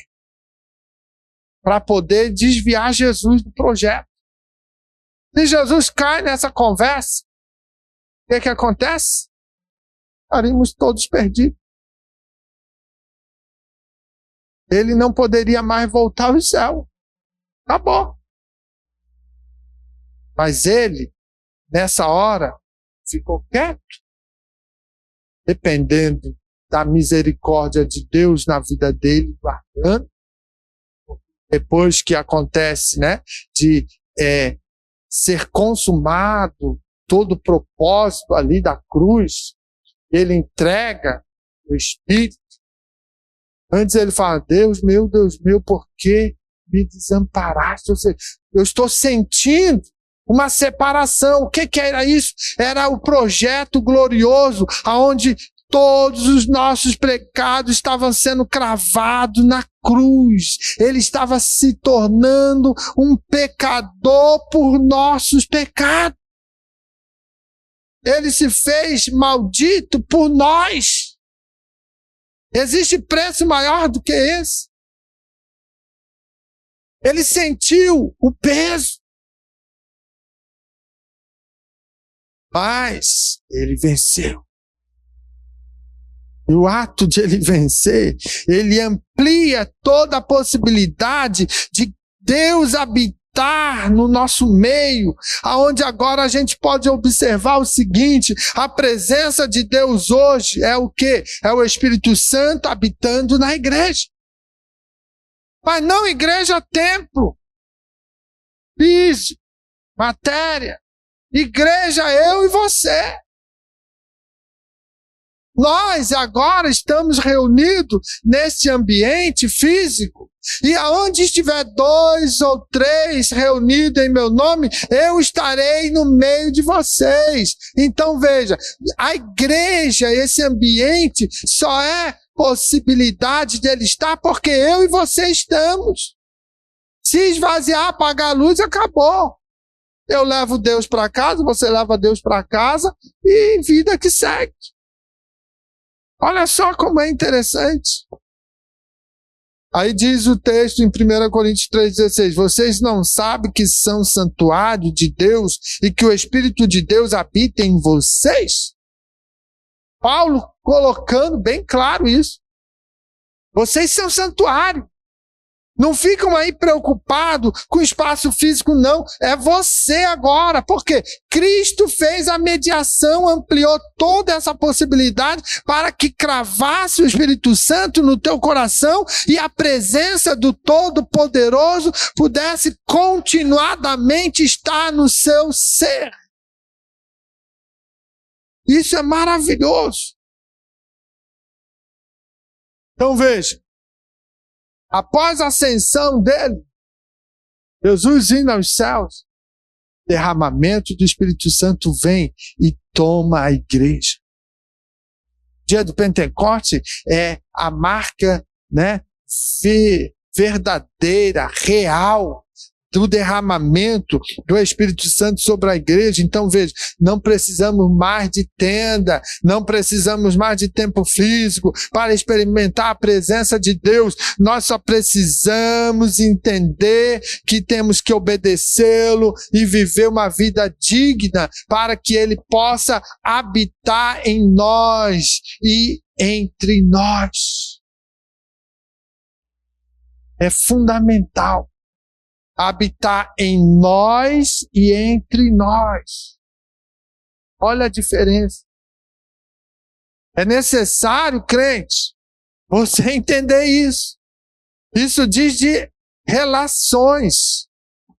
para poder desviar Jesus do projeto. Se Jesus cai nessa conversa, o que acontece? Estaríamos todos perdidos. Ele não poderia mais voltar ao céu. Acabou. Mas ele, nessa hora, ficou quieto, dependendo da misericórdia de Deus na vida dele, guardando. Depois que acontece, de ser consumado todo o propósito ali da cruz, ele entrega o Espírito. Antes ele fala, Deus meu, por que me desamparaste? Ou seja, eu estou sentindo uma separação. O que era isso? Era o projeto glorioso, onde todos os nossos pecados estavam sendo cravados na cruz. Ele estava se tornando um pecador por nossos pecados. Ele se fez maldito por nós. Existe preço maior do que esse? Ele sentiu o peso. Mas ele venceu. E o ato de ele vencer, ele amplia toda a possibilidade de Deus habitar no nosso meio, aonde agora a gente pode observar o seguinte: a presença de Deus hoje é o quê? É o Espírito Santo habitando na igreja. Mas não igreja, templo, físico, matéria. Igreja, eu e você. Nós agora estamos reunidos nesse ambiente físico. E aonde estiver 2 ou 3 reunidos em meu nome, eu estarei no meio de vocês. Então veja, a igreja, esse ambiente, só é possibilidade dele estar porque eu e você estamos. Se esvaziar, apagar a luz, acabou. Eu levo Deus para casa, você leva Deus para casa e vida que segue. Olha só como é interessante. Aí diz o texto em 1 Coríntios 3,16: vocês não sabem que são santuário de Deus e que o Espírito de Deus habita em vocês? Paulo colocando bem claro isso. Vocês são santuário. Não ficam aí preocupados com o espaço físico, não. É você agora. Porque Cristo fez a mediação, ampliou toda essa possibilidade para que cravasse o Espírito Santo no teu coração e a presença do Todo-Poderoso pudesse continuadamente estar no seu ser. Isso é maravilhoso. Então veja. Após a ascensão dele, Jesus indo aos céus, derramamento do Espírito Santo vem e toma a igreja. Dia do Pentecoste é a marca, verdadeira, real, do derramamento do Espírito Santo sobre a igreja. Então veja, não precisamos mais de tenda, não precisamos mais de tempo físico para experimentar a presença de Deus. Nós só precisamos entender que temos que obedecê-lo e viver uma vida digna para que ele possa habitar em nós e entre nós. É fundamental habitar em nós e entre nós. Olha a diferença. É necessário, crente, você entender isso. Isso diz de relações,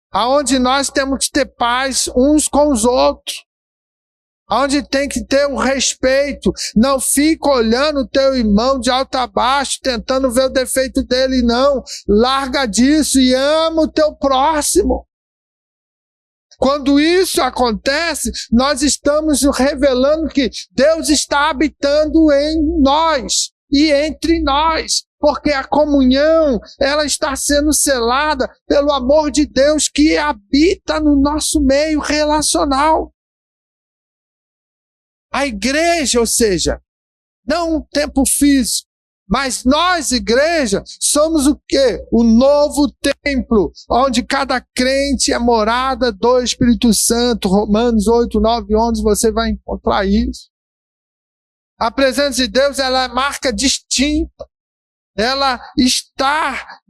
aonde nós temos que ter paz uns com os outros, aonde tem que ter um respeito. Não fica olhando o teu irmão de alto a baixo, tentando ver o defeito dele, não. Larga disso e ama o teu próximo. Quando isso acontece, nós estamos revelando que Deus está habitando em nós e entre nós. Porque a comunhão, ela está sendo selada pelo amor de Deus que habita no nosso meio relacional. A igreja, ou seja, não um templo físico, mas nós, igreja, somos o quê? O novo templo, onde cada crente é morada do Espírito Santo. Romanos 8, 9, 11, você vai encontrar isso. A presença de Deus, ela é marca distinta. Ela está,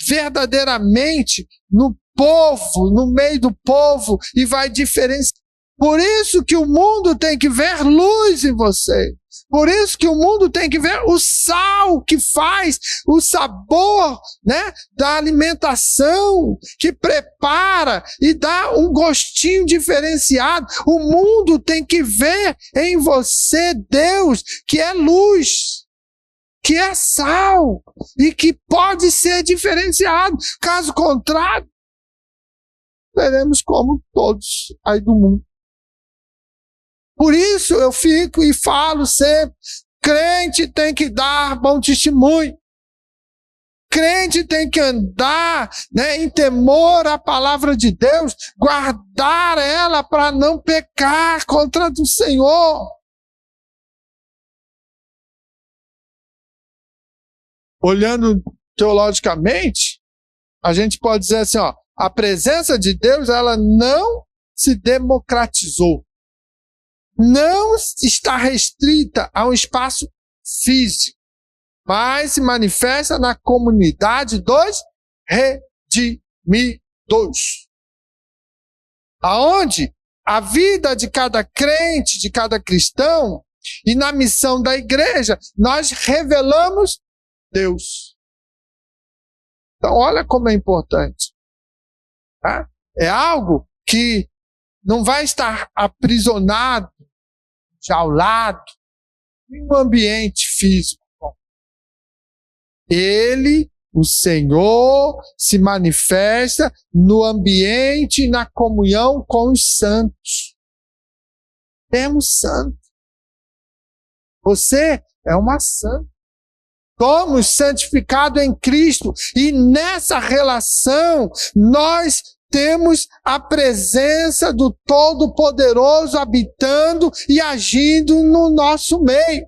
verdadeiramente no povo, no meio do povo, e vai diferenciar. Por isso que o mundo tem que ver luz em você. Por isso que o mundo tem que ver o sal que faz o sabor, da alimentação, que prepara e dá um gostinho diferenciado. O mundo tem que ver em você Deus, que é luz, que é sal e que pode ser diferenciado. Caso contrário, veremos como todos aí do mundo. Por isso eu fico e falo sempre, crente tem que dar bom testemunho. Crente tem que andar em temor à palavra de Deus, guardar ela para não pecar contra o Senhor. Olhando teologicamente, a gente pode dizer assim, a presença de Deus, ela não se democratizou. não está restrita a um espaço físico, mas se manifesta na comunidade dos redimidos, aonde a vida de cada crente, de cada cristão, e na missão da igreja, nós revelamos Deus. Então, olha como é importante. Tá? É algo que não vai estar aprisionado, jaulado, em um ambiente físico. Ele, o Senhor, se manifesta no ambiente e na comunhão com os santos. Temos santo. Você é uma santa. Somos santificados em Cristo. E nessa relação, nós temos a presença do Todo-Poderoso habitando e agindo no nosso meio.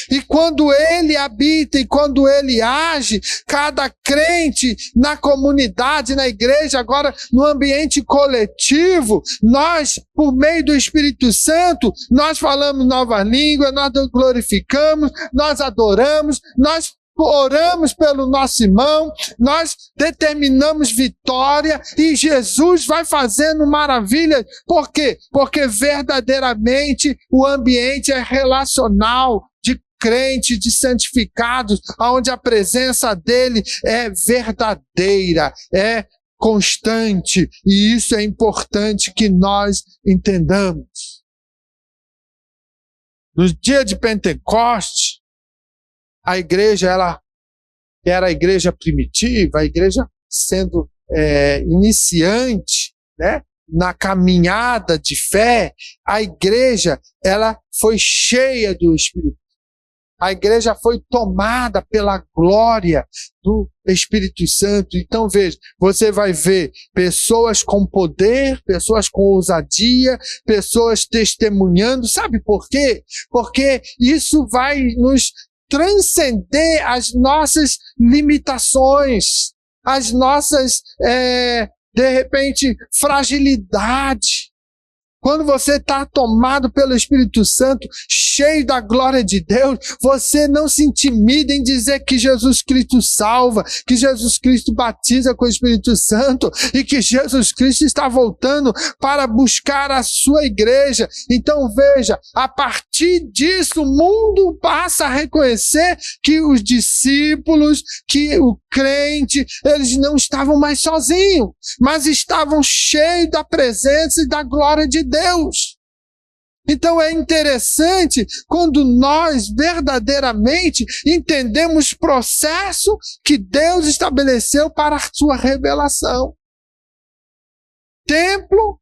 E quando Ele habita e quando Ele age, cada crente na comunidade, na igreja, agora no ambiente coletivo, nós, por meio do Espírito Santo, nós falamos nova língua, nós glorificamos, nós adoramos, nós oramos pelo nosso irmão, nós determinamos vitória e Jesus vai fazendo maravilhas. Por quê? Porque verdadeiramente o ambiente é relacional, de crente, de santificados, onde a presença dele é verdadeira, é constante, e isso é importante que nós entendamos. No dia de Pentecostes, a igreja, ela era a igreja primitiva, a igreja sendo iniciante, né, na caminhada de fé, a igreja, ela foi cheia do Espírito. A igreja foi tomada pela glória do Espírito Santo. Então, veja, você vai ver pessoas com poder, pessoas com ousadia, pessoas testemunhando. Sabe por quê? Porque isso vai nos transcender as nossas limitações, as nossas, de repente, fragilidade. Quando você está tomado pelo Espírito Santo, cheio da glória de Deus, você não se intimida em dizer que Jesus Cristo salva, que Jesus Cristo batiza com o Espírito Santo e que Jesus Cristo está voltando para buscar a sua igreja. Então veja, a partir disso o mundo passa a reconhecer que os discípulos, que o crente, eles não estavam mais sozinhos, mas estavam cheios da presença e da glória de Deus. Então é interessante quando nós verdadeiramente entendemos o processo que Deus estabeleceu para a sua revelação. Templo,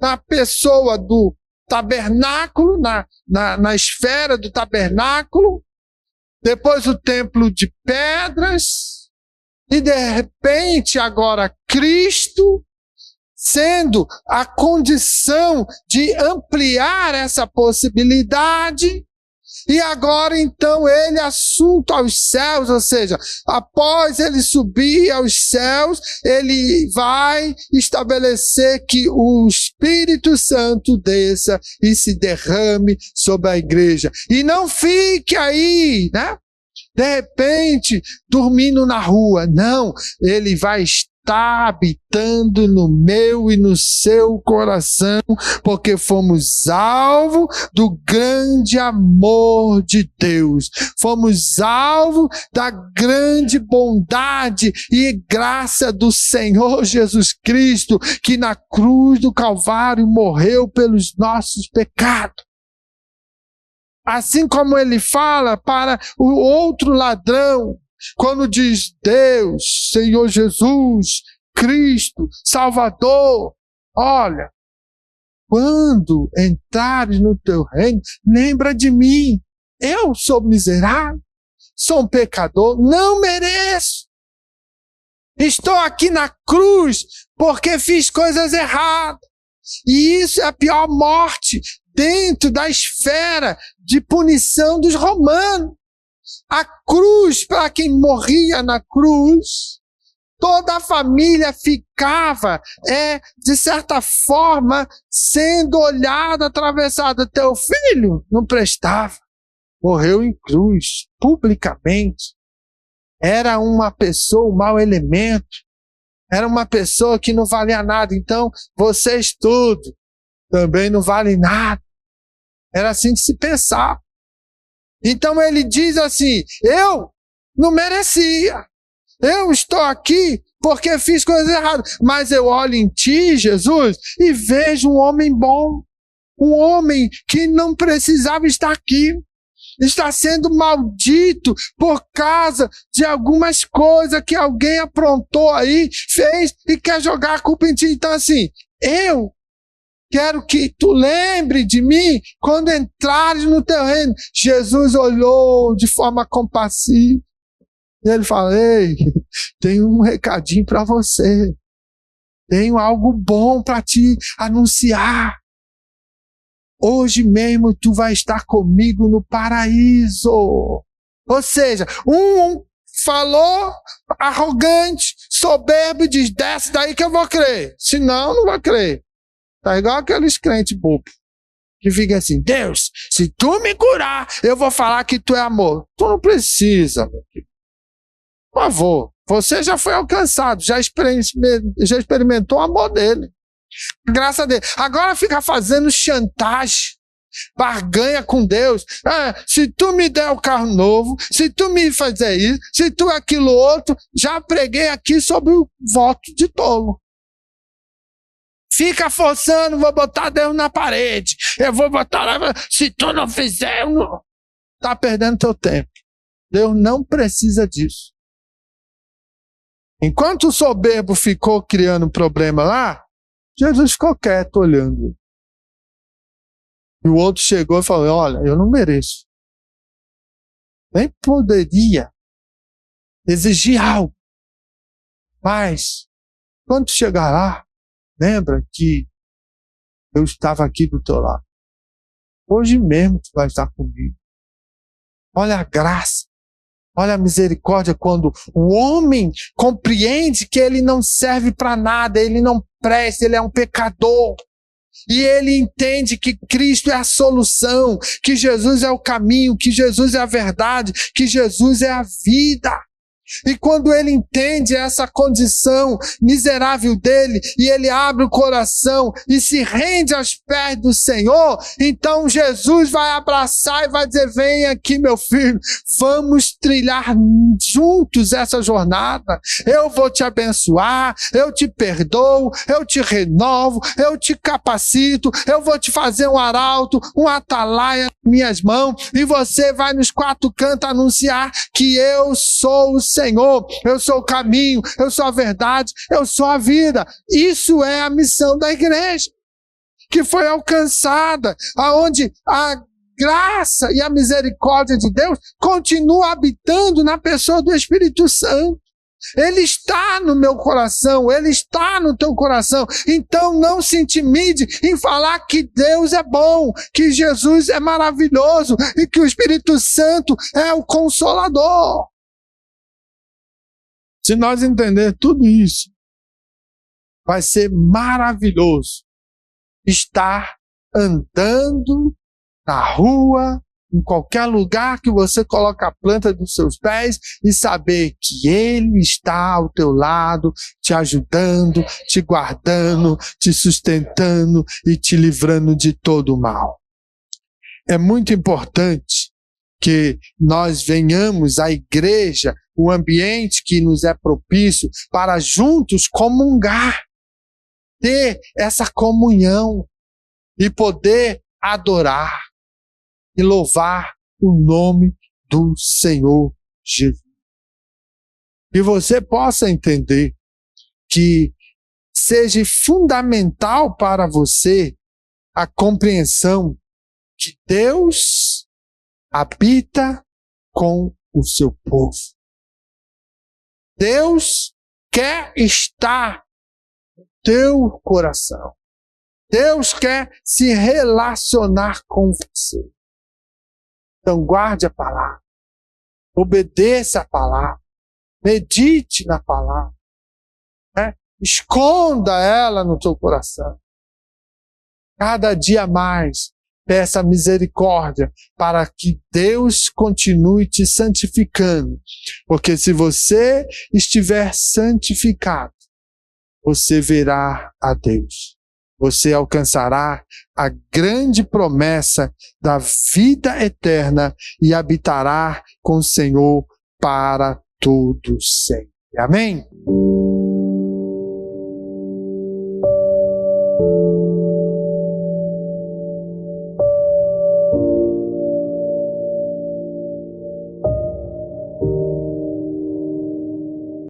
na pessoa do tabernáculo, na esfera do tabernáculo, depois o templo de pedras, e de repente agora Cristo, sendo a condição de ampliar essa possibilidade, e agora então ele assunto aos céus, ou seja, após ele subir aos céus, ele vai estabelecer que o Espírito Santo desça e se derrame sobre a igreja. E não fique aí, né? De repente, dormindo na rua. Não, ele vai estar habitando no meu e no seu coração, porque fomos alvo do grande amor de Deus. Fomos alvo da grande bondade e graça do Senhor Jesus Cristo, que na cruz do Calvário morreu pelos nossos pecados. Assim como ele fala para o outro ladrão, quando diz Deus, Senhor Jesus, Cristo, Salvador, olha, quando entrares no teu reino, lembra de mim. Eu sou miserável, sou um pecador, não mereço. Estou aqui na cruz porque fiz coisas erradas. E isso é a pior morte dentro da esfera de punição dos romanos. A cruz, para quem morria na cruz, toda a família ficava, de certa forma, sendo olhada, atravessada. Teu filho não prestava, morreu em cruz, publicamente. Era uma pessoa, um mau elemento. Era uma pessoa que não valia nada. Então, vocês tudo também não valem nada. Era assim que se pensava. Então ele diz assim, eu não merecia. Eu estou aqui porque fiz coisas erradas. Mas eu olho em ti, Jesus, e vejo um homem bom. Um homem que não precisava estar aqui. Está sendo maldito por causa de algumas coisas que alguém aprontou aí, fez e quer jogar a culpa em ti. Então assim, eu quero que tu lembre de mim quando entrares no teu reino. Jesus olhou de forma compassiva. E ele fala, ei, tenho um recadinho para você. Tenho algo bom para te anunciar. Hoje mesmo tu vai estar comigo no paraíso. Ou seja, um falou arrogante, soberbo, diz, desce daí que eu vou crer. Senão, não vou crer. Tá igual aqueles crentes bobos, que fica assim, Deus, se tu me curar, eu vou falar que tu é amor. Tu não precisa, meu filho. Por favor, você já foi alcançado, já experimentou o amor dele. Graças a Deus. Agora fica fazendo chantagem, barganha com Deus. Se tu me der o carro novo, se tu me fazer isso, se tu aquilo outro, já preguei aqui sobre o voto de tolo. Fica forçando, vou botar Deus na parede. Eu vou botar lá, se tu não fizer, eu não. Tá perdendo teu tempo. Deus não precisa disso. Enquanto o soberbo ficou criando problema lá, Jesus ficou quieto olhando. E o outro chegou e falou, olha, eu não mereço. Nem poderia exigir algo. Mas, quando chegar lá, lembra que eu estava aqui do teu lado. Hoje mesmo tu vai estar comigo. Olha a graça, olha a misericórdia quando o homem compreende que ele não serve para nada, ele não presta, ele é um pecador. E ele entende que Cristo é a solução, que Jesus é o caminho, que Jesus é a verdade, que Jesus é a vida. E quando ele entende essa condição miserável dele, e ele abre o coração e se rende aos pés do Senhor, então Jesus vai abraçar e vai dizer, vem aqui meu filho, vamos trilhar juntos essa jornada, eu vou te abençoar, eu te perdoo, eu te renovo, eu te capacito, eu vou te fazer um arauto, um atalaia nas minhas mãos, e você vai nos quatro cantos anunciar que eu sou o Senhor, eu sou o caminho, eu sou a verdade, eu sou a vida. Isso é a missão da igreja, que foi alcançada, aonde a graça e a misericórdia de Deus continua habitando na pessoa do Espírito Santo. Ele está no meu coração, ele está no teu coração. Então não se intimide em falar que Deus é bom, que Jesus é maravilhoso e que o Espírito Santo é o Consolador. Se nós entender tudo isso, vai ser maravilhoso estar andando na rua, em qualquer lugar que você coloca a planta dos seus pés e saber que Ele está ao teu lado, te ajudando, te guardando, te sustentando e te livrando de todo o mal. É muito importante que nós venhamos à igreja, o ambiente que nos é propício para juntos comungar, ter essa comunhão e poder adorar e louvar o nome do Senhor Jesus. E você possa entender que seja fundamental para você a compreensão que Deus habita com o seu povo. Deus quer estar no teu coração. Deus quer se relacionar com você. Então guarde a palavra, obedeça a palavra, medite na palavra, Esconda ela no teu coração. Cada dia mais, peça misericórdia para que Deus continue te santificando. Porque se você estiver santificado, você verá a Deus. Você alcançará a grande promessa da vida eterna e habitará com o Senhor para todo sempre. Amém?